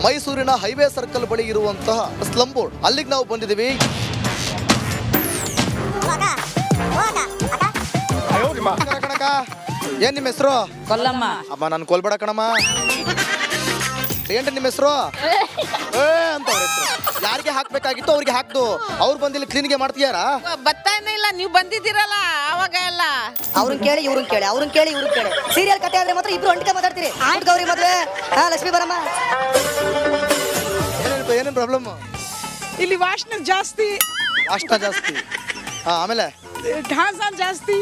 ಮೈಸೂರಿನ highway circle ಬಳಿ ಇರುವಂತಹ ಸ್ಲಮ್ ಬೋರ್ಡ್ ಅಲ್ಲಿಗೆ ನಾವು ಬಂದಿದ್ದೀವಿ. ಏನ್ ನಿಮ್ಮ ಹೆಸರು? ಕೊಲ್ಲಮ್ಮ. ಅಮ್ಮ ನನ್ ಕೊಲ್ಬೇಡ ಕಣಮ್ಮ. ಏನ್ರಿ ನಿಮ್ಮ ಹೆಸರು? ಅಂತ ಅವ್ರ ಹೆಸರು. ಯಾರಿಗೆ ಹಾಕ್ಬೇಕಾಗಿತ್ತು ಅವ್ರಿಗೆ ಹಾಕ್ದು. ಅವ್ರು ಬಂದಿಲ್ಲ ಕ್ಲೀನಿಗೆ ಮಾಡ್ತೀಯಾರ? ಬರ್ತಾನೆ ಇಲ್ಲ, ನೀವು ಬಂದಿದ್ದೀರಲ್ಲ ಅವಾಗ ಎಲ್ಲ. ಅವ್ರನ್ನ ಕೇಳಿ ಇವ್ರನ್ನ ಕೇಳಿ, ಅವ್ರನ್ನ ಕೇಳಿ ಇವ್ರನ್ನ ಕೇಳಿ. ಸೀರಿಯಲ್ ಕತೆ ಆದ್ರೆ ಮಾತ್ರ ಇಬ್ರು ಒಂಟಿಗೆ ಮಾತಾಡ್ತೀರಿ. ಗೌರಿ ಮದ್ವೆ. ಲಕ್ಷ್ಮೀ ಬರಮ್ಮ. ಏನೇನು ಪ್ರಾಬ್ಲಮ್? ಇಲ್ಲಿ ವಾಸನೆ ಜಾಸ್ತಿ, ಜಾಸ್ತಿ. ಆಮೇಲೆ ಢಾಸ ಜಾಸ್ತಿ,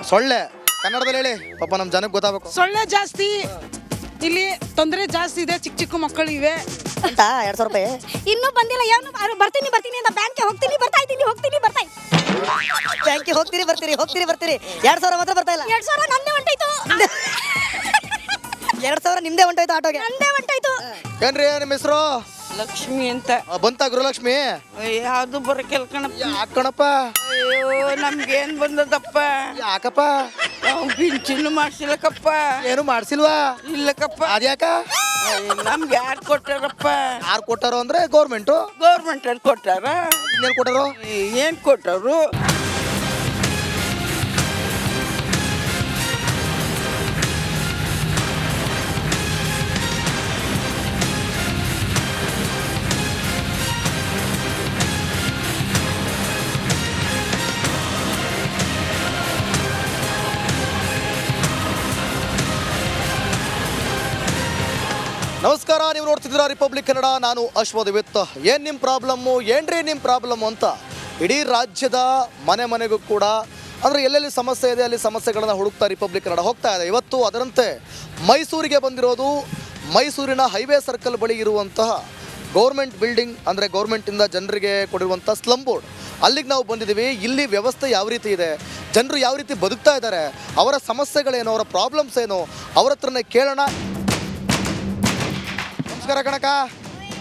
ಸೊಳ್ಳೆ. ಕನ್ನಡದಲ್ಲಿ ಹೇಳಿ ಪಾಪ ನಮ್ ಜನಕ್ಕೆ ಗೊತ್ತಾಗಬೇಕು. ಸೊಳ್ಳೆ ಜಾಸ್ತಿ, ಇಲ್ಲಿ ತೊಂದರೆ ಜಾಸ್ತಿ ಇದೆ. ಚಿಕ್ಕ ಚಿಕ್ಕ ಮಕ್ಕಳು ಇವೆ ಅಂತ 200 ರೂಪಾಯಿ ಇನ್ನೂ ಬಂದಿಲ್ಲ. ಏನು ಬರ್ತೀನಿ ಅಂತ ಬ್ಯಾಂಕ್ಗೆ ಹೋಗ್ತೀನಿ, ಬರ್ತಾ ಇದ್ದೀನಿ. ಬ್ಯಾಂಕಿಗೆ ಹೋಗ್ತೀರಿ ಬರ್ತೀರಿ 2000 ಮಾತ್ರ ಬರ್ತಾ ಇಲ್ಲ. 2000 ನಂದೇ ಹೊಂಟಾಯ್ತು. 2000 ನಿಮ್ದೇ ಹೊಂಟೋಯ್ತು ಆಟೋಗೆ. ನಂದೇ ಹೊಂಟಾಯ್ತು. ಏನ್ರಿ ನಿಮ್ಮ ಹೆಸರು? ಲಕ್ಷ್ಮಿ ಅಂತ. ಬಂತ ಗೃಹಲಕ್ಷ್ಮಿ? ಯಾವ್ದು ಬರಕೆಲ್ ಕಣಪ್ಪ. ಯಾಕಣಪ್ಪ? ಅಯ್ಯೋ ನಮ್ಗೇನ್ ಬಂದದಪ್ಪ. ಯಾಕಪ್ಪ? ಪಿಂಚನ್ನು ಮಾಡ್ಸಿಲ್ಲಕಪ್ಪ. ಏನು ಮಾಡ್ಸಿಲ್ವಾ? ಇಲ್ಲಕಪ್ಪ. ಅದ್ಯಾಕ? ನಮ್ಗೆ ಯಾರು ಕೊಟ್ಟಾರಪ್ಪ? ಯಾರು ಕೊಟ್ಟಾರೋ ಅಂದ್ರೆ ಗೌರ್ಮೆಂಟ್ ಗೌರ್ಮೆಂಟ್ ಕೊಟ್ಟಾರ. ಇನ್ನೇನು ಕೊಟ್ಟಾರೋ? ಏನ್ ಕೊಟ್ಟರು? ನಮಸ್ಕಾರ, ನೀವು ನೋಡ್ತಿದ್ದೀರಾ ರಿಪಬ್ಲಿಕ್ ಕನ್ನಡ. ನಾನು ಅಶ್ವಥ್ ವಿತ್ ಏನ್ ನಿಮ್ಮ ಪ್ರಾಬ್ಲಮ್ಮು, ಏನ್ರಿ ನಿಮ್ಮ ಪ್ರಾಬ್ಲಮ್ಮು ಅಂತ ಇಡೀ ರಾಜ್ಯದ ಮನೆಗೂ ಕೂಡ ಅಂದರೆ ಎಲ್ಲೆಲ್ಲಿ ಸಮಸ್ಯೆ ಇದೆ ಅಲ್ಲಿ ಸಮಸ್ಯೆಗಳನ್ನು ಹುಡುಕ್ತಾ ರಿಪಬ್ಲಿಕ್ ಕನ್ನಡ ಹೋಗ್ತಾ ಇದೆ. ಇವತ್ತು ಅದರಂತೆ ಮೈಸೂರಿಗೆ ಬಂದಿರೋದು ಮೈಸೂರಿನ ಹೈವೇ ಸರ್ಕಲ್ ಬಳಿ ಇರುವಂತಹ ಗೌರ್ಮೆಂಟ್ ಬಿಲ್ಡಿಂಗ್, ಅಂದರೆ ಗೌರ್ಮೆಂಟಿಂದ ಜನರಿಗೆ ಕೊಡಿರುವಂಥ ಸ್ಲಮ್ ಬೋರ್ಡ್ ಅಲ್ಲಿಗೆ ನಾವು ಬಂದಿದ್ದೀವಿ. ಇಲ್ಲಿ ವ್ಯವಸ್ಥೆ ಯಾವ ರೀತಿ ಇದೆ, ಜನರು ಯಾವ ರೀತಿ ಬದುಕ್ತಾ ಇದ್ದಾರೆ, ಅವರ ಸಮಸ್ಯೆಗಳೇನು, ಅವರ ಪ್ರಾಬ್ಲಮ್ಸ್ ಏನು, ಅವ್ರ ಹತ್ರನೇ ಕೇಳೋಣ. ನಮಸ್ಕಾರ ಕಣಕ,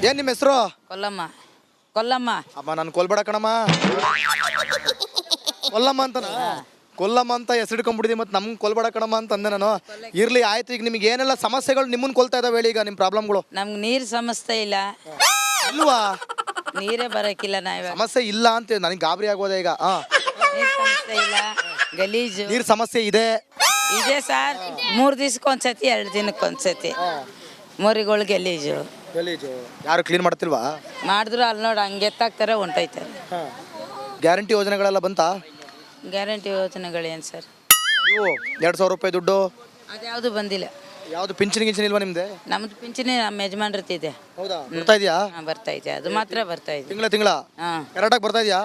ಏನ್ ನಿಮ್ಮ ಹೆಸರು? ಕೊಲ್ಲಮ್ಮ. ಕೊಲ್ಲಮ್ಮ. ಅಮ್ಮ ನನ್ ಕೊಲ್ಬೇಡ ಕಣಮ್ಮ. ಕೊಲ್ಲಮ್ಮ ಅಂತನ? ಕೊಲ್ಲಮ್ಮ ಅಂತ ಹೆಸರಿಡ್ಕೊಂಡ್ಬಿಟ್ಟಿದ್ದಿ, ಮತ್ತೆ ನಮ್ಗೆ ಕೊಲ್ಬೇಡ ಕಣಮ್ಮ ಅಂತ ಅಂದೆ ನಾನು. ಇರ್ಲಿ ಆಯ್ತು. ಈಗ ನಿಮ್ಗೆ ಏನೆಲ್ಲ ಸಮಸ್ಯೆಗಳು ನಿಮ್ಮನ್ನ ಕೊಲ್ತಾ ಇದಾವೆ ಹೇಳಿ, ಈಗ ನಿಮ್ಮ ಪ್ರಾಬ್ಲಮ್ಗಳು. ನಮ್ಗೆ ನೀರು ಸಮಸ್ಯೆ ಇಲ್ಲ. ಇಲ್ವಾ? ನೀರೇ ಬರಕಿಲ್ಲ. ನಾವ್ ಸಮಸ್ಯೆ ಇಲ್ಲ ಅಂತ ನನಗೆ ಗಾಬರಿ ಆಗೋದೆ ಈಗ. ನೀರ್ ಸಮಸ್ಯೆ ಇಲ್ಲ, ಗಲೀಜು ನೀರ್ ಸಮಸ್ಯೆ ಇದೆ. ಇದೆ ಸರ್. 3 ದಿವಸಕ್ಕೊಂದ್ಸತಿ, 2 ದಿನಕ್ಕೊಂದ್ಸತಿ ಮರಿಗಳು ಗಲೀಜು. ಯಾರು ಕ್ಲೀನ್ ಮಾಡ್ತಿಲ್ವಾ? ಮಾಡಿದ್ರು ಅಲ್ಲಿ ನೋಡಿ ಹಂಗೆ ಎತ್ತಾಕ್ತಾರೆ, ಹೊಂಟೋಯ್ತಾರೆ. ಗ್ಯಾರಂಟಿ ಯೋಜನೆಗಳೆಲ್ಲ ಬಂತಾ? ಗ್ಯಾರಂಟಿ ಯೋಜನೆಗಳೇನು ಸರ್? ನೀವು 2000 ರೂಪಾಯಿ ದುಡ್ಡು ಅದ್ಯಾವುದು ಬಂದಿಲ್ಲ. ಯಾವುದು ಪಿಂಚಣಿ ಗಿಂಚಣಿ ಇಲ್ವಾ ನಿಮ್ದೆ? ನಮ್ದು ಪಿಂಚಣಿ ನಮ್ಮ ಯಜಮಾನ್ರತ್ತಿದೆ. ಹೌದಾ? ಬರ್ತಾ ಇದೆಯಾ? ಬರ್ತಾ ಇದೆ, ಅದು ಮಾತ್ರ ಬರ್ತಾ ಇದೆ. ತಿಂಗಳ ಹಾಂ, ಕರೆಕ್ಟಾಗಿ ಬರ್ತಾ ಇದೆಯಾ?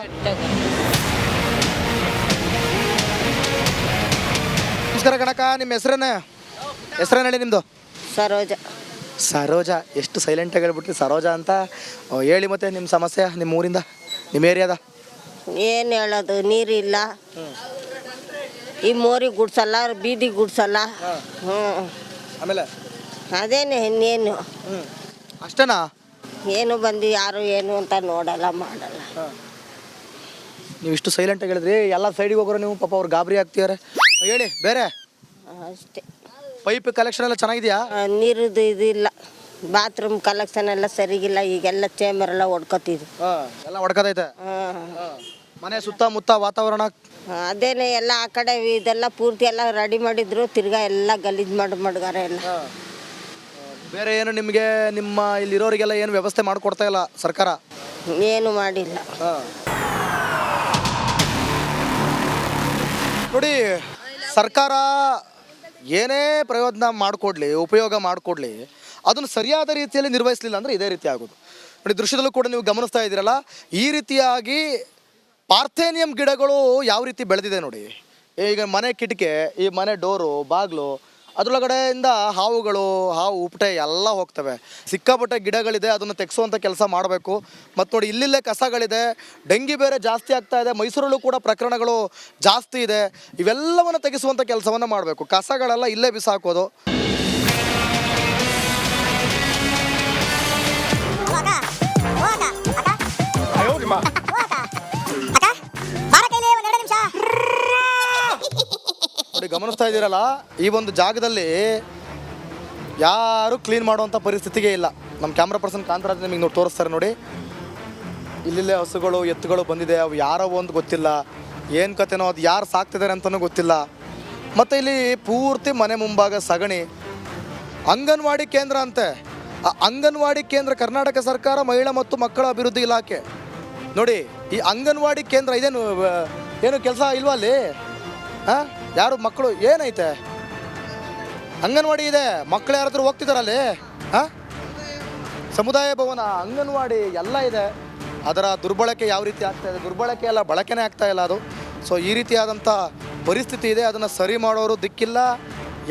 ನಮಸ್ಕಾರ ಕಣಕ, ನಿಮ್ಮ ಹೆಸರೇನೆ? ಹೆಸರೇನು ಹೇಳಿ ನಿಮ್ಮದು? ಸರೋಜ. ಸರೋಜಾ. ಎಷ್ಟು ಸೈಲೆಂಟಾಗಿ ಹೇಳ್ಬಿಟ್ರಿ ಸರೋಜಾ ಅಂತ. ಹೇಳಿ ಮತ್ತೆ ನಿಮ್ಮ ಸಮಸ್ಯೆ, ನಿಮ್ಮ ಊರಿಂದ, ನಿಮ್ಮ ಏರಿಯಾದ. ಏನು ಹೇಳೋದು, ನೀರಿಲ್ಲ, ಈ ಮೋರಿ ಗುಡ್ಸಲ್ಲ, ಬೀದಿ ಗುಡ್ಸಲ್ಲ. ಆಮೇಲೆ ಅದೇನೆ ಇನ್ನೇನು. ಅಷ್ಟೇನಾ? ಏನು ಬಂದು ಯಾರು ಏನು ಅಂತ ನೋಡಲ್ಲ, ಮಾಡಲ್ಲ. ನೀವು ಇಷ್ಟು ಸೈಲೆಂಟಾಗಿ ಹೇಳಿದ್ರಿ, ಎಲ್ಲ ಸೈಡಿಗೆ ಹೋಗೋರು ನೀವು, ಪಾಪ ಅವ್ರು ಗಾಬರಿ ಆಗ್ತಿದ್ದಾರೆ. ಹೇಳಿ ಬೇರೆ. ಅಷ್ಟೇ. ಪೈಪ್ ಕಲೆಕ್ಷನ್ ಎಲ್ಲ ಚೆನ್ನಾಗಿದೆಯಾ? ನೀರಿದು ಇದಿಲ್ಲ, ಬಾತ್ರೂಮ್ ಕಲೆಕ್ಷನ್ ಎಲ್ಲ ಸರಿಗಿಲ್ಲ. ಈಗೆಲ್ಲ ಚೇಂಬರ್ ಎಲ್ಲ ಹೊಡ್ಕೊತಿದ್ವಿ. ಎಲ್ಲ ಹೊಡ್ಕದೈತೆ. ಮನೆ ಸುತ್ತಮುತ್ತ ವಾತಾವರಣ ಅದೇನೆ ಎಲ್ಲ ಆ ಕಡೆ ಇದೆಲ್ಲ ಪೂರ್ತಿ ಎಲ್ಲ ರೆಡಿ ಮಾಡಿದ್ರು, ತಿರ್ಗಾ ಎಲ್ಲ ಗಲೀಜು ಮಡ್ಗಾರ ಎಲ್ಲ. ಬೇರೆ ಏನು ನಿಮಗೆ ನಿಮ್ಮ ಇಲ್ಲಿರೋರಿಗೆಲ್ಲ ಏನು ವ್ಯವಸ್ಥೆ ಮಾಡಿಕೊಡ್ತಾ ಇಲ್ಲ ಸರ್ಕಾರ? ಏನು ಮಾಡಿಲ್ಲ. ನೋಡಿ, ಸರ್ಕಾರ ಏನೇ ಪ್ರಯೋಜನ ಮಾಡಿಕೊಡ್ಲಿ, ಉಪಯೋಗ ಮಾಡಿಕೊಡ್ಲಿ, ಅದನ್ನು ಸರಿಯಾದ ರೀತಿಯಲ್ಲಿ ನಿರ್ವಹಿಸಲಿಲ್ಲ ಅಂದರೆ ಇದೇ ರೀತಿ ಆಗೋದು. ನೋಡಿ, ದೃಶ್ಯದಲ್ಲೂ ಕೂಡ ನೀವು ಗಮನಿಸ್ತಾ ಇದ್ದೀರಲ್ಲ, ಈ ರೀತಿಯಾಗಿ ಪಾರ್ಥೇನಿಯಂ ಗಿಡಗಳು ಯಾವ ರೀತಿ ಬೆಳೆದಿದೆ ನೋಡಿ. ಈಗ ಮನೆ ಕಿಟಕಿ, ಈ ಮನೆ ಡೋರು, ಬಾಗಿಲು, ಅದರೊಳಗಡೆಯಿಂದ ಹಾವು ಉಪಟೆ ಎಲ್ಲ ಹೋಗ್ತವೆ. ಸಿಕ್ಕಾಪಟ್ಟೆ ಗಿಡಗಳಿದೆ, ಅದನ್ನು ತೆಗೆಸುವಂಥ ಕೆಲಸ ಮಾಡಬೇಕು. ಮತ್ತು ನೋಡಿ, ಇಲ್ಲಿಲ್ಲೇ ಕಸಗಳಿದೆ, ಡೆಂಗಿ ಬೇರೆ ಜಾಸ್ತಿ ಆಗ್ತಾ ಇದೆ, ಮೈಸೂರಲ್ಲೂ ಕೂಡ ಪ್ರಕರಣಗಳು ಜಾಸ್ತಿ ಇದೆ. ಇವೆಲ್ಲವನ್ನು ತೆಗೆಸುವಂಥ ಕೆಲಸವನ್ನು ಮಾಡಬೇಕು. ಕಸಗಳೆಲ್ಲ ಇಲ್ಲೇ ಬಿಸಾಕೋದು. ನೋಡಿ, ಗಮನಿಸ್ತಾ ಇದ್ದೀರಲ್ಲ, ಈ ಒಂದು ಜಾಗದಲ್ಲಿ ಯಾರು ಕ್ಲೀನ್ ಮಾಡುವಂಥ ಪರಿಸ್ಥಿತಿಗೆ ಇಲ್ಲ. ನಮ್ಮ ಕ್ಯಾಮ್ರಾ ಪರ್ಸನ್ ಕಾಂತರಾಜ್ ನಿಮಗೆ ನೋಡಿ ತೋರಿಸ್ತಾರೆ ನೋಡಿ. ಇಲ್ಲಿಲ್ಲೇ ಹಸುಗಳು ಎತ್ತುಗಳು ಬಂದಿದೆ, ಅವು ಯಾರವು ಅಂತ ಗೊತ್ತಿಲ್ಲ, ಏನು ಕತೆನೋ ಅದು ಯಾರು ಸಾಕ್ತಿದ್ದಾರೆ ಅಂತಲೂ ಗೊತ್ತಿಲ್ಲ. ಮತ್ತು ಇಲ್ಲಿ ಪೂರ್ತಿ ಮನೆ ಮುಂಭಾಗ ಸಗಣಿ. ಅಂಗನವಾಡಿ ಕೇಂದ್ರ ಅಂತೆ. ಆ ಅಂಗನವಾಡಿ ಕೇಂದ್ರ ಕರ್ನಾಟಕ ಸರ್ಕಾರ ಮಹಿಳಾ ಮತ್ತು ಮಕ್ಕಳ ಅಭಿವೃದ್ಧಿ ಇಲಾಖೆ ನೋಡಿ. ಈ ಅಂಗನವಾಡಿ ಕೇಂದ್ರ ಇದೇನು ಏನು ಕೆಲಸ ಇಲ್ವಾ ಅಲ್ಲಿ? ಹಾಂ, ಯಾರು ಮಕ್ಕಳು ಏನೈತೆ? ಅಂಗನವಾಡಿ ಇದೆ, ಮಕ್ಕಳು ಯಾರಾದರೂ ಹೋಗ್ತಿದ್ದಾರಲ್ಲಿ? ಹಾಂ, ಸಮುದಾಯ ಭವನ, ಅಂಗನವಾಡಿ ಎಲ್ಲ ಇದೆ. ಅದರ ದುರ್ಬಳಕೆ ಯಾವ ರೀತಿ ಆಗ್ತಾ ಇದೆ? ದುರ್ಬಳಕೆ ಎಲ್ಲ ಬಳಕೆನೇ ಆಗ್ತಾ ಇಲ್ಲ ಅದು. ಸೊ ಈ ರೀತಿಯಾದಂಥ ಪರಿಸ್ಥಿತಿ ಇದೆ. ಅದನ್ನು ಸರಿ ಮಾಡೋರು ದಿಕ್ಕಿಲ್ಲ,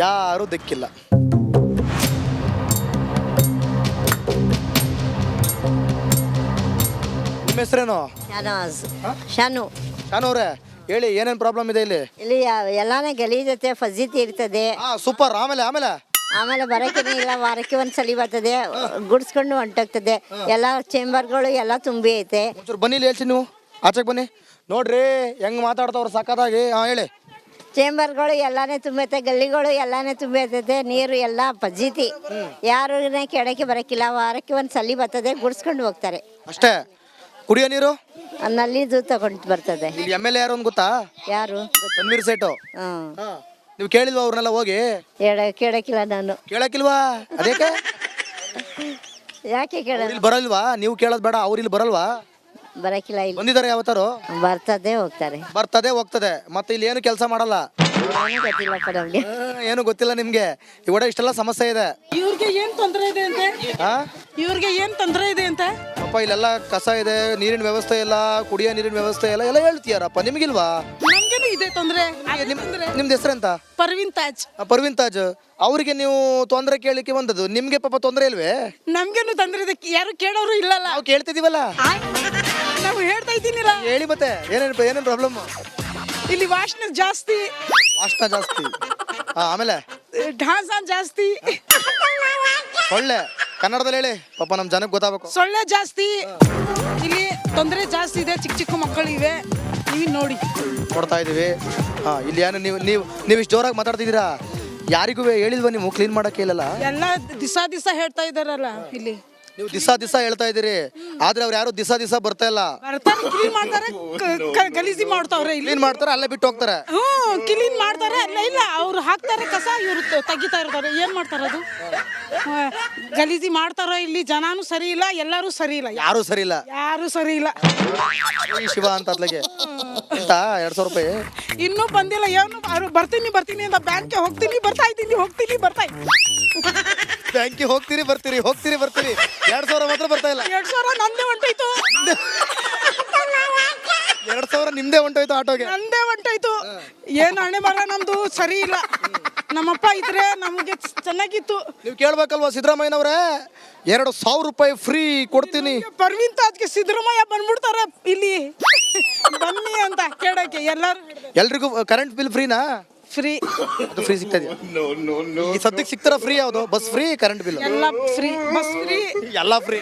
ಯಾರೂ ದಿಕ್ಕಿಲ್ಲ. ನಿಮ್ಮ ಹೆಸರೇನು? ಶಾನು ಶಾನವ್ರೆ, ಹೇಳಿ ಏನೇನು ಪ್ರಾಬ್ಲಮ್ ಇದೆ ಇಲ್ಲಿ? ಇಲ್ಲಿ ಎಲ್ಲಾನೇ ಗಲೀಜತೆ ಫಜೀತಿ ಇರ್ತದೆ. ಹಾಂ, ಸೂಪರ್. ಆಮೇಲೆ ಆಮೇಲೆ ಆಮೇಲೆ ಬರಕ್ಕೆ ಇಲ್ಲ, ವಾರಕ್ಕೆ ಒಂದ್ಸಲಿ ಬರ್ತದೆ, ಗುಡ್ಸ್ಕೊಂಡು ಹೊಂಟೋಗ್ತದೆ. ಎಲ್ಲ ಚೇಂಬರ್ಗಳು ಎಲ್ಲ ತುಂಬಿ ಐತೆ. ಒಂಚೂರು ಬನ್ನಿ ಇಲ್ಲಿ ಹೇಳ್ತೀನಿ, ನೀವು ಆಚೆಗೆ ಬನ್ನಿ ನೋಡ್ರಿ ಹೆಂಗೆ ಮಾತಾಡ್ತಾವ್ರು ಸಖತ್ತಾಗಿ. ಹಾಂ ಹೇಳಿ. ಚೇಂಬರ್ಗಳು ಎಲ್ಲಾನೇ ತುಂಬೈತೆ, ಗಲ್ಲಿಗಳು ಎಲ್ಲಾನೇ ತುಂಬೈತೈತೆ, ನೀರು ಎಲ್ಲ ಫಜೀತಿ. ಯಾರು ಕೆಳಕ್ಕೆ ಬರಕ್ಕಿಲ್ಲ, ವಾರಕ್ಕೆ ಒಂದ್ಸಲಿ ಬರ್ತದೆ, ಗುಡ್ಸ್ಕೊಂಡು ಹೋಗ್ತಾರೆ ಅಷ್ಟೇ. ಕುಡಿಯೋ ನೀರು ನಲ್ಲಿದು ತಗೊಂಡು ಬರ್ತದೆ. ಇಲ್ಲಿ ಎಮ್ ಎಲ್ ಎ ಯಾರು ಅಂತ ಗೊತ್ತಾ? ಯಾರು? ತನ್ವೀರ್ ಸೇಠು. ನೀವು ಕೇಳಿಲ್ವಾ ಅವ್ರನ್ನೆಲ್ಲ ಹೋಗಿ? ಕೇಳಕ್ಕಿಲ್ಲ ನಾನು. ಕೇಳಕ್ಕಿಲ್ವಾ? ಅದಕ್ಕೆ ಯಾಕೆ ಕೇಳ? ಇಲ್ಲಿ ಬರಲ್ವಾ? ನೀವು ಕೇಳೋದು ಬೇಡ, ಅವ್ರು ಇಲ್ಲಿ ಬರಲ್ವಾ? ಬರಕ್ಕಿಲ್ಲ. ಇಲ್ಲಿ ಬಂದಿದ್ದಾರೆ ಯಾವತ್ತಾರು? ಬರ್ತದೆ ಹೋಗ್ತಾರೆ. ಬರ್ತದೆ ಹೋಗ್ತದೆ. ಮತ್ತೆ ಇಲ್ಲಿ ಏನು ಕೆಲಸ ಮಾಡಲ್ಲ. ಗೊತ್ತಿಲ್ಲಪ್ಪ ನಮ್ಗೆ. ಏನು ಗೊತ್ತಿಲ್ಲ ನಿಮ್ಗೆ. ಇವಡೆ ಇಷ್ಟೆಲ್ಲ ಸಮಸ್ಯೆ ಇದೆ. ಇವ್ರಿಗೆ ಏನ್ ತೊಂದರೆ ಇದೆ ಅಂತೆ? ಇವ್ರಿಗೆ ಏನ್ ತೊಂದರೆ ಇದೆ ಅಂತ? ಅಪ್ಪ ಇಲ್ಲೆಲ್ಲ ಕಸ ಇದೆ, ನೀರಿನ ವ್ಯವಸ್ಥೆ ಇಲ್ಲ, ಕುಡಿಯೋ ನೀರಿನ ವ್ಯವಸ್ಥೆ ಇಲ್ಲ, ಎಲ್ಲ ಹೇಳ್ತೀಯಾರಪ್ಪ. ನಿಮ್ಗಿಲ್ವಾ? ನಮ್ಗೇನು ಇದೆ ತೊಂದರೆ. ನಿಮ್ದು ಹೆಸರೆಂತ? ಪರ್ವೀನ್ ತಾಜ್. ಪರ್ವೀನ್ ತಾಜ್. ಅವರಿಗೆ ನೀವು ತೊಂದರೆ ಕೇಳಲಿಕ್ಕೆ ಬಂದದ್ದು, ನಿಮ್ಗೆ ಪಾಪ ತೊಂದರೆ ಇಲ್ವೇ? ನಮ್ಗೇನು ತೊಂದರೆ ಇದೆ, ಯಾರು ಕೇಳೋರು ಇಲ್ಲಲ್ಲ. ನಾವು ಕೇಳ್ತಿದೀವಲ್ಲ, ನಾವು ಹೇಳ್ತಾ ಇದ್ದೀನಿಲ್ಲ. ಹೇಳಿ ಮತ್ತೆ ಏನೇನು ಪ್ರಾಬ್ಲಮ್? ಇಲ್ಲಿ ವಾಸನೆ ಜಾಸ್ತಿ, ವಾಸನ ಜಾಸ್ತಿ. ಆಮೇಲೆ ಢಾಸ ಜಾಸ್ತಿ, ಸೊಳ್ಳೆ. ಕನ್ನಡದಲ್ಲಿ ಹೇಳಿ ಪಾಪ ನಮ್ಮ ಜನಕ್ಕೆ ಗೊತ್ತಾಗಬೇಕು. ಸೊಳ್ಳೆ ಜಾಸ್ತಿ. ಇಲ್ಲಿ ತೊಂದರೆ ಜಾಸ್ತಿ ಇದೆ, ಚಿಕ್ಕ ಚಿಕ್ಕ ಮಕ್ಕಳು ಇವೆ, ನೀವು ನೋಡಿ. ನೋಡ್ತಾ ಇದೀವಿ. ಇಲ್ಲಿ ಏನು ನೀವು ಇಷ್ಟು ಜೋರಾಗಿ ಮಾತಾಡ್ತಿದ್ದೀರಾ? ಯಾರಿಗೂ ಹೇಳಿಲ್ವಾ ನೀವು ಕ್ಲೀನ್ ಮಾಡಕ್ಕೆ? ಇಲ್ಲಲ್ಲ, ಎಲ್ಲ ದಿಸ ಹೇಳ್ತಾ ಇದಾರಲ್ಲ. ಇಲ್ಲಿ ನೀವು ದಿಸ ಹೇಳ್ತಾ ಇದ್ದೀರಿ, ಆದ್ರೆ ಅವ್ರು ಯಾರು ದಿಸ ಬರ್ತಾ ಇಲ್ಲ. ಬರ್ತಾರೆ, ಕ್ಲೀನ್ ಮಾಡ್ತಾರೆ, ಗಲೀಜಿ ಮಾಡ್ತಾವ್ರೆ. ಇಲ್ಲಿ ಕ್ಲೀನ್ ಮಾಡ್ತಾರೆ, ಅಲ್ಲೇ ಬಿಟ್ಟು ಹೋಗ್ತಾರೆ. ಕ್ಲೀನ್ ಮಾಡ್ತಾರೆ, ಅಲ್ಲ ಇಲ್ಲ ಅವ್ರು ಹಾಕ್ತಾರೆ ಕಸ, ಇವ್ರು ತೆಗಿತಾ ಇರ್ತಾರೆ. ಏನ್ ಮಾಡ್ತಾರ ಅದು? ಗಲೀಜಿ ಮಾಡ್ತಾರ. ಇಲ್ಲಿ ಜನಾನು ಸರಿ ಇಲ್ಲ, ಎಲ್ಲರೂ ಸರಿ ಇಲ್ಲ. ಯಾರು ಸರಿ ಇಲ್ಲ, ಯಾರು ಸರಿ ಇಲ್ಲ. ಶಿವ ಅಂತ ಅದ್ಲಗೆ ಎಂತ 200 ರೂಪಾಯಿ ಇನ್ನೂ ಬಂದಿಲ್ಲ. ಏನು ಅವ್ರು ಬರ್ತೀನಿ ಅಂತ ಬ್ಯಾಂಕ್ಗೆ ಹೋಗ್ತೀನಿ ಬರ್ತಾ ಇದ್ದೀನಿ. ಬ್ಯಾಂಕಿಗೆ ಹೋಗ್ತೀರಿ ಬರ್ತೀರಿ 2,000 ಮಾತ್ರ ಬರ್ತಾ ಇಲ್ಲ. 2,000 ನಂದೇ ಹೊಂಟೋಯ್ತು. 2,000 ನಿಮ್ದೇ ಹೊಂಟೋಯ್ತು ಆಟೋಗೆ. ನಂದೇ ಹೊಂಟೋಯ್ತು. ಏನು ಹಣೆ ಬರ ನಮ್ದು ಸರಿ ಇಲ್ಲ. ನಮ್ಮಪ್ಪ ಇದ್ರೆ ನಮಗೆ ಚೆನ್ನಾಗಿತ್ತು. ನೀವು ಕೇಳ್ಬೇಕಲ್ವಾ ಸಿದ್ದರಾಮಯ್ಯನವ್ರೆ, 2,000 ರೂಪಾಯಿ ಫ್ರೀ ಕೊಡ್ತೀನಿ. ಪರ್ವೀನ್ ತಾಜ್ಗೆ ಸಿದ್ದರಾಮಯ್ಯ ಬಂದ್ಬಿಡ್ತಾರೆ ಇಲ್ಲಿ ಬನ್ನಿ ಅಂತ ಕೇಳಕ್ಕೆ. ಎಲ್ರಿಗೂ ಕರೆಂಟ್ ಬಿಲ್ ಫ್ರೀನಾ? ಫ್ರೀ. ಅದು ಫ್ರೀ ಸಿಗ್ತದೆ ಈ ಸದ್ಯಕ್ಕೆ. ಸಿಗ್ತಾರ ಫ್ರೀ? ಯಾವುದು? ಬಸ್ ಫ್ರೀ, ಕರೆಂಟ್ ಬಿಲ್ ಎಲ್ಲ ಫ್ರೀ, ಬಸ್ ಫ್ರೀ, ಎಲ್ಲ ಫ್ರೀ,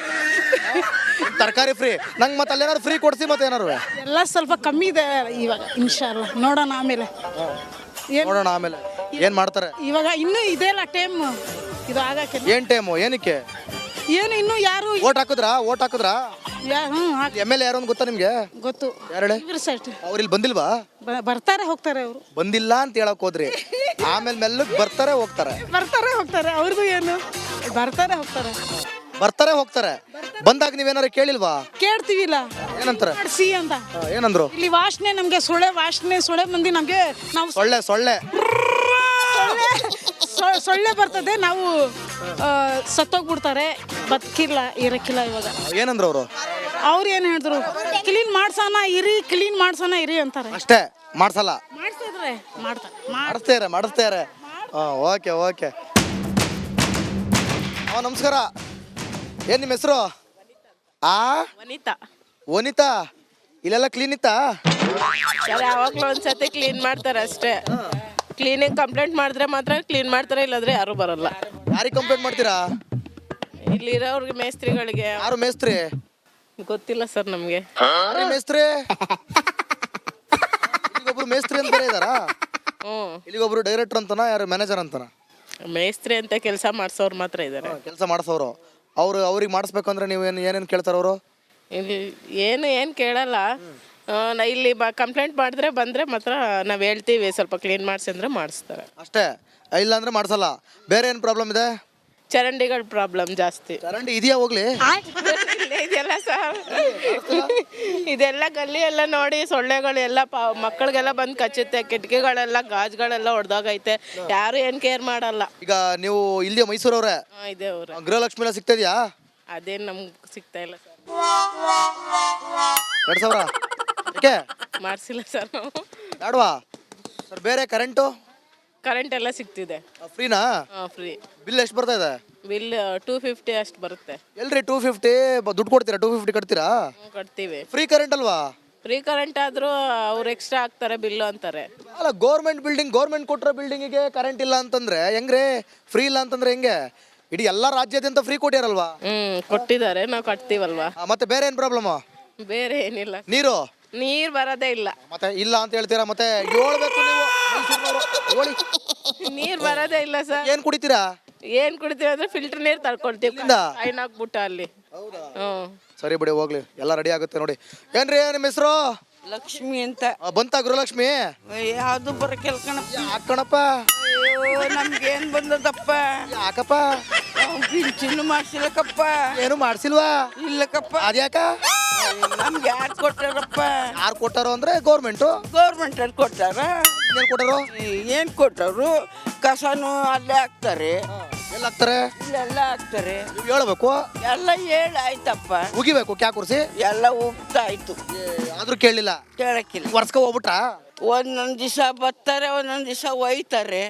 ತರಕಾರಿ ಫ್ರೀ. ನಂಗೆ ಮತ್ತೆ ಅಲ್ಲೇನಾದ್ರು ಫ್ರೀ ಕೊಡ್ಸಿ ಮತ್ತೆ ಏನಾರು ಎಲ್ಲ ಸ್ವಲ್ಪ ಕಮ್ಮಿ ಇದೆ ಇವಾಗ. ಇನ್ಶಾಲ್ಲ ನೋಡೋಣ ಆಮೇಲೆ. ನೋಡೋಣ ಆಮೇಲೆ ಏನ್ ಮಾಡ್ತಾರೆ. ಇವಾಗ ಇನ್ನೂ ಇದೆಲ್ಲ ಟೈಮ್ ಇದು ಆಗಕ್ಕೆ. ಏನ್ ಟೈಮು? ಏನಕ್ಕೆ? ಏನು ಇನ್ನೂ ಯಾರು ಓಟ್ ಹಾಕಿದ್ರಾ? ಎಮ್ ಎಲ್ ಎ ಯಾರು ಅಂತ ಗೊತ್ತಾ ನಿಮ್ಗೆ? ಗೊತ್ತು. ಯಾರು ಹೇಳಿ? ಅವ್ರು ಇಲ್ಲಿ ಬಂದಿಲ್ವಾ? ಬರ್ತಾರೆ ಹೋಗ್ತಾರೆ. ಅವರು ಬಂದಿಲ್ಲ ಅಂತ ಹೇಳಕ್ ಹೋದ್ರಿ, ಆಮೇಲೆ ಮೆಲ್ಲಕ್ ಬರ್ತಾರೆ ಹೋಗ್ತಾರೆ. ಅವ್ರದ್ದು ಏನು? ಬರ್ತಾರೆ ಹೋಗ್ತಾರೆ. ಬಂದಾಗ ನೀವೇನಾರು ಕೇಳಿಲ್ವಾ? ಕೇಳ್ತೀವಿಲ್ಲ. ಏನಂತಾರೆ? ಸಿ ಅಂತ. ಏನಂದ್ರು? ಇಲ್ಲಿ ವಾಸನೆ ನಮ್ಗೆ ಸೊಳ್ಳೆ ಮಂದಿ ನಮ್ಗೆ. ನಾವು ಸೊಳ್ಳೆ ಬರ್ತದೆ, ನಾವು ಸತ್ತೋಗ್ಬಿಡ್ತಾರೆ, ಬದುಕಿಲ್ಲ, ಇರಕ್ಕಿಲ್ಲ. ಇವಾಗ ಏನಂದ್ರು ಅವ್ರು ಏನ್ ಹೇಳಿದ್ರು? ಕ್ಲೀನ್ ಮಾಡ್ಸೋಣ ಇರಿ ಅಂತಾರೆ. ಅಷ್ಟೇ, ಮಾಡ್ಸಲ್ಲ. ಮಾಡಿಸ್ತಾರೆ. ಓಕೆ. ನಮಸ್ಕಾರ. ಏನ್ ನಿಮ್ಮ ಹೆಸರು? ವನಿತಾ. ಇಲ್ಲೆಲ್ಲ ಕ್ಲೀನ್ ಇತ್ತಾ? ಯಾವಾಗ್ಲೂ ಒಂದ್ಸತಿ ಕ್ಲೀನ್ ಮಾಡ್ತಾರೆ ಅಷ್ಟೇ. ಕ್ಲೀನಿಂಗ್ ಕಂಪ್ಲೇಂಟ್ ಮಾಡಿದ್ರೆ ಮಾತ್ರ ಕ್ಲೀನ್ ಮಾಡ್ತಾರೆ, ಇಲ್ಲಾಂದ್ರೆ ಯಾರು ಬರಲ್ಲ. ಯಾರಿಗೆ ಕಂಪ್ಲೇಂಟ್ ಮಾಡ್ತೀರಾ? ಇಲ್ಲಿರೋರ್ಗೆ ಮೇಸ್ತ್ರಿಗಳಿಗೆ. ಯಾರು ಮೇಸ್ತ್ರಿ? ಗೊತ್ತಿಲ್ಲ ಸರ್ ನಮ್ಗೆ. ಮೇಸ್ತ್ರಿ ಇಲ್ಲಿಗೊಬ್ರು ಮೇಸ್ತ್ರಿ ಅಂತ ಬೇರೆ ಇದಾರಾ? ಇಲ್ಲಿಗೊಬ್ರು ಡೈರೆಕ್ಟರ್ ಅಂತನಾ, ಯಾರು ಮ್ಯಾನೇಜರ್ ಅಂತನಾ? ಮೇಸ್ತ್ರಿ ಅಂತ ಕೆಲಸ ಮಾಡಿಸೋರು ಮಾತ್ರ ಇದ್ದಾರೆ. ಕೆಲಸ ಮಾಡಿಸೋರು ಅವ್ರಿಗೆ ಮಾಡಿಸ್ಬೇಕು ಅಂದ್ರೆ ನೀವು ಏನೇನು ಕೇಳ್ತಾರೆ ಅವರು? ಇಲ್ಲಿ ಏನು ಕೇಳಲ್ಲ. ಇಲ್ಲಿ ಕಂಪ್ಲೇಂಟ್ ಮಾಡಿದ್ರೆ ಬಂದರೆ ಮಾತ್ರ ನಾವು ಹೇಳ್ತೀವಿ ಸ್ವಲ್ಪ ಕ್ಲೀನ್ ಮಾಡಿಸಿ ಅಂದರೆ ಮಾಡಿಸ್ತಾರೆ ಅಷ್ಟೇ, ಇಲ್ಲ ಅಂದ್ರೆ ಮಾಡಿಸಲ್ಲ. ಬೇರೆ ಏನು ಪ್ರಾಬ್ಲಮ್ ಇದೆ? ಚರಂಡಿಗಳ ಪ್ರಾಬ್ಲಮ್ ಜಾಸ್ತಿ. ಚರಂಡಿ ಇದೆಯಾ ಹೋಗ್ಲಿ? ಇಲ್ಲೇ ಇದೆಯಲ್ಲ ಸರ್, ಇದೆಲ್ಲ ಗಲ್ಲಿ ಎಲ್ಲ ನೋಡಿ ಸೊಳ್ಳೆಗಳು ಎಲ್ಲ ಮಕ್ಕಳಿಗೆಲ್ಲ ಬಂದು ಕಚ್ಚುತ್ತೆ. ಕಿಟಕಿಗಳೆಲ್ಲ ಗಾಜುಗಳೆಲ್ಲ ಹೊಡೆದೋಗೈತೆ. ಯಾರು ಏನು ಕೇರ್ ಮಾಡಲ್ಲ. ಈಗ ನೀವು ಇಲ್ಲಿ ಮೈಸೂರವ್ರೆ, ಇದೆ ಅವ್ರೆ. ಗೃಹಲಕ್ಷ್ಮಿ ಎಲ್ಲ ಸಿಗ್ತಿದ್ಯಾ? ಅದೇನು ನಮ್ಗೆ ಸಿಗ್ತಾ ಇಲ್ಲ ಸರ್. 2000 ಯಾಕೆ ಮಾಡಿಸಿಲ್ಲ ಸರ್ ನಾವು. ಬೇಡವಾ ಸರ್? ಬೇರೆ ಕರೆಂಟು ಕರೆಂಟ್ ಎಲ್ಲ ಸಿಗ್ತಿದೆ. ಫ್ರೀನಾ? ಫ್ರೀ. ಬಿಲ್ ಎಷ್ಟು ಬರ್ತಾ ಇದೆ? ಬಿಲ್ 250 ಅಷ್ಟು ಬರುತ್ತೆ. ಎಲ್ರಿ 250 ದುಡ್ಡು ಕೊಡ್ತೀರಾ? 250 ಕಟ್ತೀರಾ? ಕಟ್ತೀವಿ. ಫ್ರೀ ಕರೆಂಟ್ ಅಲ್ವಾ? ಫ್ರೀ ಕರೆಂಟ್ ಆದರೂ ಅವ್ರು ಎಕ್ಸ್ಟ್ರಾ ಹಾಕ್ತಾರೆ ಬಿಲ್ಲು ಅಂತಾರೆ. ಅಲ್ಲ, ಗೌರ್ಮೆಂಟ್ ಕೊಟ್ಟಿರೋ ಬಿಲ್ಡಿಂಗಿಗೆ ಕರೆಂಟ್ ಇಲ್ಲ ಅಂತಂದ್ರೆ ಹೆಂಗ್ರಿ? ಫ್ರೀ ಇಲ್ಲ ಅಂತಂದ್ರೆ ಹೆಂಗೆ? ಇಡೀ ಎಲ್ಲ ರಾಜ್ಯಾದ್ಯಂತ ಫ್ರೀ ಕೊಟ್ಟಿರಲ್ವಾ? ಕೊಟ್ಟಿದ್ದಾರೆ, ನಾವು ಕಟ್ತೀವಲ್ವಾ. ಮತ್ತೆ ಬೇರೆ ಏನು ಪ್ರಾಬ್ಲಮ್? ಬೇರೆ ಏನಿಲ್ಲ. ನೀರು ಬರೋದೇ ಇಲ್ಲ. ಮತ್ತೆ ಇಲ್ಲ ಅಂತ ಹೇಳ್ತೀರಾ? ಮತ್ತೆ ಹೇಳ್ಬೇಕು ನೀವು ಮೈಸೂರಿನವರು, ಹೇಳಿ. ನೀರು ಬರೋದೇ ಇಲ್ಲ ಸರ್. ಏನು ಕುಡಿತೀರಾ? ಏನು ಕುಡಿತೀವಿ ಅಂದ್ರೆ ಫಿಲ್ಟರ್ ನೀರು ತಳ್ಕೊಳ್ತೀವಿ. ಐನ್ ಹಾಕ್ಬಿಟ್ಟು ಅಲ್ಲಿ. ಸರಿ ಬಿಡಿ, ಹೋಗ್ಲಿ, ಎಲ್ಲ ರೆಡಿ ಆಗುತ್ತೆ ನೋಡಿ. ಏನ್ರಿ ನಿಮ್ಮ ಹೆಸರು? ಲಕ್ಷ್ಮಿ ಅಂತ. ಬಂತ ಗೃಹಲಕ್ಷ್ಮಿ? ಯಾವ್ದು ಬರಕಿಲ್ಲ ಕಣಪ್ಪ. ಯಾಕಣಪ್ಪ? ನಮ್ಗೇನ್ ಬಂದದಪ್ಪ? ಯಾಕಪ್ಪ? ಪಿಂಚನ್ನು ಮಾಡ್ಸಿಲ್ಲಕಪ್ಪ. ಏನು ಮಾಡ್ಸಿಲ್ವಾ? ಇಲ್ಲಕಪ್ಪ. ಅದ್ಯಾಕ? ನಮ್ಗೆ ಯಾರು ಕೊಟ್ಟಾರಪ್ಪ? ಯಾರು ಕೊಟ್ಟಾರೋ ಅಂದ್ರೆ ಗೌರ್ಮೆಂಟು. ಗೌರ್ಮೆಂಟ್ ಅಲ್ಲಿ ಕೊಟ್ಟಾರ. ಏನ್ ಕೊಟ್ಟಾರೋ? ಏನ್ ಕೊಟ್ಟರು? ಕಸನು ಅಲ್ಲೇ ಹಾಕ್ತಾರೆ. ಎಲ್ಲ ಹಾಕ್ತಾರೆ? ಇಲ್ಲೆಲ್ಲ ಹಾಕ್ತಾರೆ. ನೀವು ಹೇಳ್ಬೇಕು. ಎಲ್ಲ ಹೇಳಾಯ್ತಪ್ಪ. ಉಗಿಬೇಕು ಕ್ಯಾ ಕುರ್ಸಿ? ಎಲ್ಲ ಹೋಗ್ತಾಯ್ತು. ಆದ್ರೂ ಕೇಳಲಿಲ್ಲ, ಕೇಳಕ್ಕಿಲ್ಲ. ವರ್ಷಕ ಹೋಗ್ಬಿಟ್ರಾ? ಒಂದೊಂದ್ ದಿವಸ ಬರ್ತಾರೆ, ಒಂದೊಂದ್ ದಿವಸ ಒಯ್ತಾರೆ.